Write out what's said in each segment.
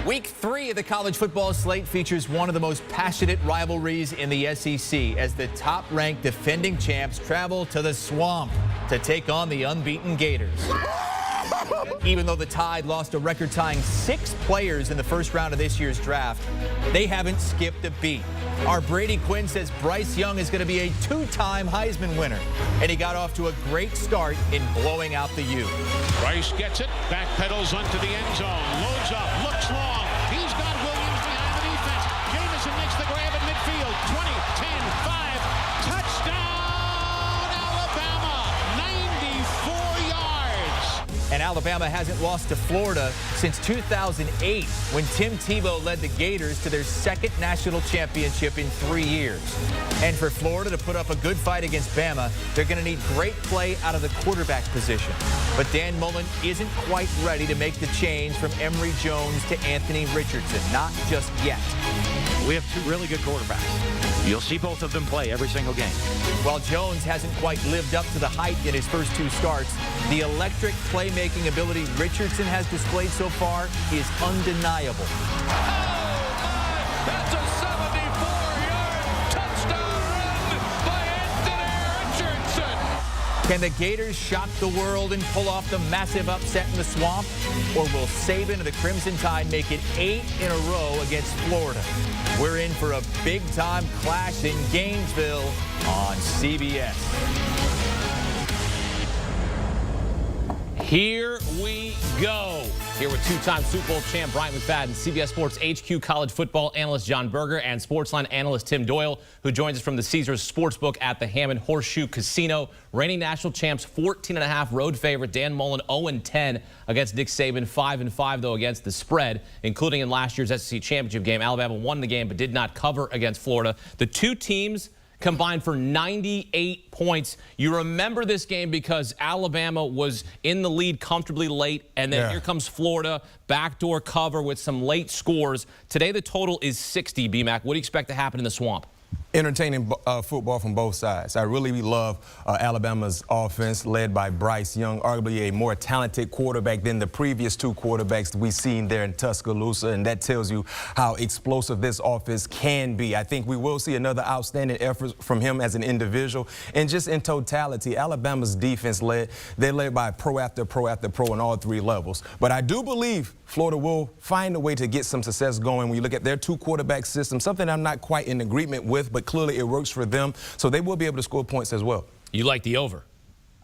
Week 3 of the college football slate features one of the most passionate rivalries in the SEC as the top-ranked defending champs travel to the Swamp to take on the unbeaten Gators. Even though the Tide lost a record-tying 6 players in the first round of this year's draft, they haven't skipped a beat. Our Brady Quinn says Bryce Young is going to be a 2-time Heisman winner, and he got off to a great start in blowing out the U. Bryce gets it, backpedals onto the end zone, loads up, looks long. He's got Williams behind the defense. Jamison makes the grab at midfield. 20, 10, 5, touchdown, Alabama, 94 yards. And Alabama hasn't lost to Florida since 2008 when Tim Tebow led the Gators to their second national championship in 3 years. And for Florida to put up a good fight against Bama, they're going to need great play out of the quarterback position. But Dan Mullen isn't quite ready to make the change from Emory Jones to Anthony Richardson, not just yet. We have 2 really good quarterbacks. You'll see both of them play every single game. While Jones hasn't quite lived up to the hype in his first 2 starts, the electric playmaking ability Richardson has displayed so far is undeniable. Oh my, that's a 74-yard touchdown run by Anthony Richardson. Can the Gators shock the world and pull off the massive upset in the Swamp? Or will Saban and the Crimson Tide make it 8 in a row against Florida? We're in for a big-time clash in Gainesville on CBS. Here we go. Here with 2-time Super Bowl champ Bryant McFadden, CBS Sports HQ college football analyst Jon Berger, and Sportsline analyst Tim Doyle, who joins us from the Caesars Sportsbook at the Hammond Horseshoe Casino. Reigning national champs, 14.5 road favorite Dan Mullen, 0-10 against Nick Saban, 5-5 though against the spread, including in last year's SEC championship game. Alabama won the game but did not cover against Florida. The 2 teams combined for 98 points. You remember this game because Alabama was in the lead comfortably late, and then here comes Florida, backdoor cover with some late scores. Today the total is 60, B-Mac. What do you expect to happen in the Swamp? Entertaining football from both sides. I really love Alabama's offense led by Bryce Young, arguably a more talented quarterback than the previous 2 quarterbacks we've seen there in Tuscaloosa, and that tells you how explosive this offense can be. I think we will see another outstanding effort from him as an individual, and just in totality, Alabama's defense they're led by pro after pro after pro on all 3 levels. But I do believe Florida will find a way to get some success going when you look at their 2 quarterback system, something I'm not quite in agreement with, but clearly it works for them, so they will be able to score points as well. You like the over?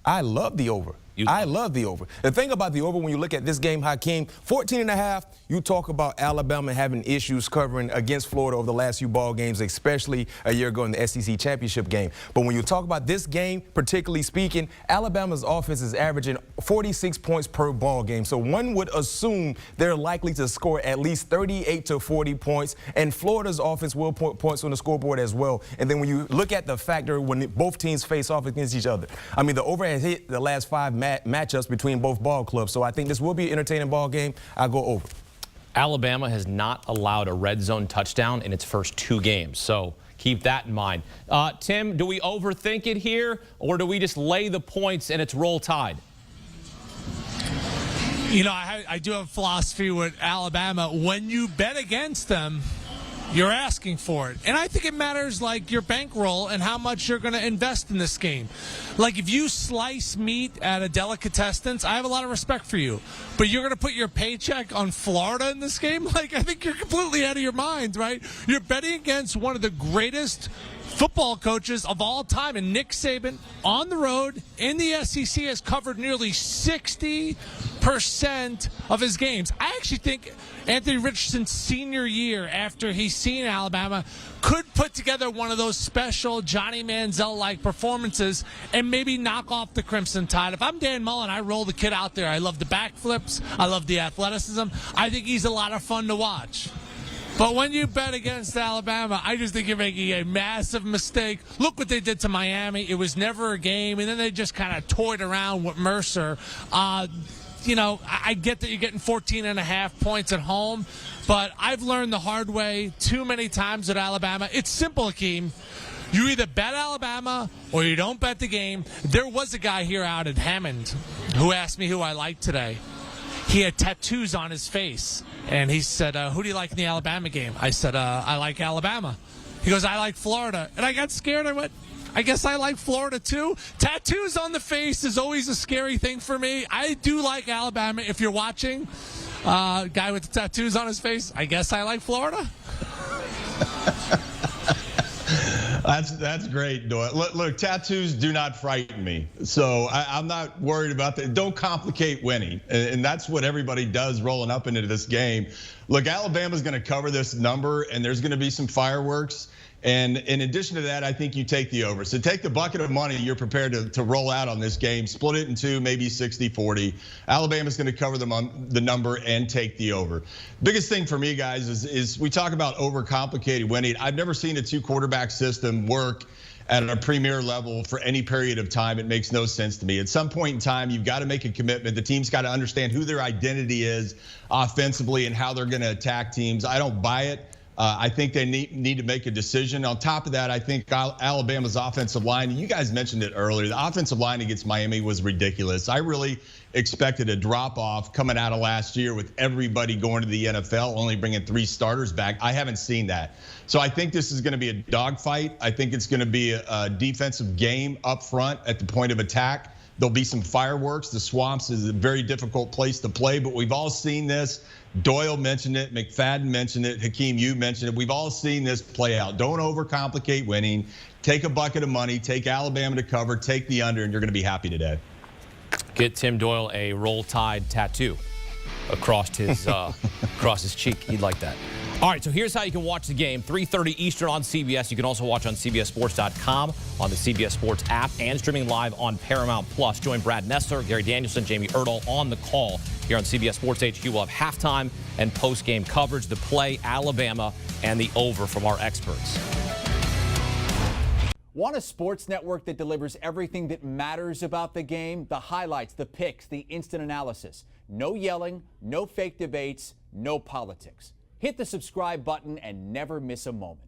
I love the over. I love the over. The thing about the over, when you look at this game, Hakeem, 14.5, you talk about Alabama having issues covering against Florida over the last few ball games, especially a year ago in the SEC championship game. But when you talk about this game, particularly speaking, Alabama's offense is averaging 46 points per ball game. So one would assume they're likely to score at least 38 to 40 points, and Florida's offense will put points on the scoreboard as well. And then when you look at the factor when both teams face off against each other, I mean, the over has hit the last 5 matchups between both ball clubs. So I think this will be an entertaining ball game. I'll go over. Alabama has not allowed a red zone touchdown in its first 2 games. So keep that in mind. Tim, do we overthink it here, or do we just lay the points and it's roll tide? You know, I do have a philosophy with Alabama. When you bet against them, you're asking for it. And I think it matters, like, your bankroll and how much you're going to invest in this game. Like, if you slice meat at a delicatessens, I have a lot of respect for you. But you're going to put your paycheck on Florida in this game? Like, I think you're completely out of your mind, right? You're betting against one of the greatest football coaches of all time, and Nick Saban on the road in the SEC has covered nearly 60% of his games. I actually think Anthony Richardson's senior year, after he's seen Alabama, could put together one of those special Johnny Manziel-like performances and maybe knock off the Crimson Tide. If I'm Dan Mullen, I roll the kid out there. I love the backflips. I love the athleticism. I think he's a lot of fun to watch. But when you bet against Alabama, I just think you're making a massive mistake. Look what they did to Miami. It was never a game, and then they just kind of toyed around with Mercer. You know, I get that you're getting 14.5 points at home, but I've learned the hard way too many times at Alabama. It's simple, Hakeem. You either bet Alabama or you don't bet the game. There was a guy here out at Hammond who asked me who I liked today. he had tattoos on his face. And he said, who do you like in the Alabama game? I said, I like Alabama. He goes, I like Florida. And I got scared. I went, I guess I like Florida too. Tattoos on the face is always a scary thing for me. I do like Alabama. If you're watching, guy with the tattoos on his face, I guess I like Florida. That's great, Doyle. Look, tattoos do not frighten me, so I'm not worried about that. Don't complicate winning, and that's what everybody does rolling up into this game. Look, Alabama's going to cover this number, and there's going to be some fireworks. And in addition to that, I think you take the over. So take the bucket of money you're prepared to roll out on this game, split it in two, maybe 60-40. Alabama's going to cover the number and take the over. Biggest thing for me, guys, is we talk about overcomplicated winning. I've never seen a two-quarterback system work at a premier level for any period of time. It makes no sense to me. At some point in time, you've got to make a commitment. The team's got to understand who their identity is offensively and how they're going to attack teams. I don't buy it. I think they need to make a decision. On top of that, I think Alabama's offensive line, you guys mentioned it earlier, the offensive line against Miami was ridiculous. I really expected a drop-off coming out of last year with everybody going to the NFL, only bringing 3 starters back. I haven't seen that. So I think this is going to be a dogfight. I think it's going to be a defensive game up front at the point of attack. There'll be some fireworks. The Swamps is a very difficult place to play, but we've all seen this. Doyle mentioned it. McFadden mentioned it. Hakeem, you mentioned it. We've all seen this play out. Don't overcomplicate winning. Take a bucket of money. Take Alabama to cover. Take the under, and you're going to be happy today. Get Tim Doyle a Roll Tide tattoo across his cheek. He'd like that. All right, so here's how you can watch the game. 3:30 Eastern on CBS. You can also watch on CBSSports.com, on the CBS Sports app, and streaming live on Paramount+. Join Brad Nessler, Gary Danielson, Jamie Erdahl on the call here on CBS Sports HQ. We'll have halftime and post-game coverage, the play, Alabama, and the over from our experts. Want a sports network that delivers everything that matters about the game? The highlights, the picks, the instant analysis. No yelling, no fake debates, no politics. Hit the subscribe button and never miss a moment.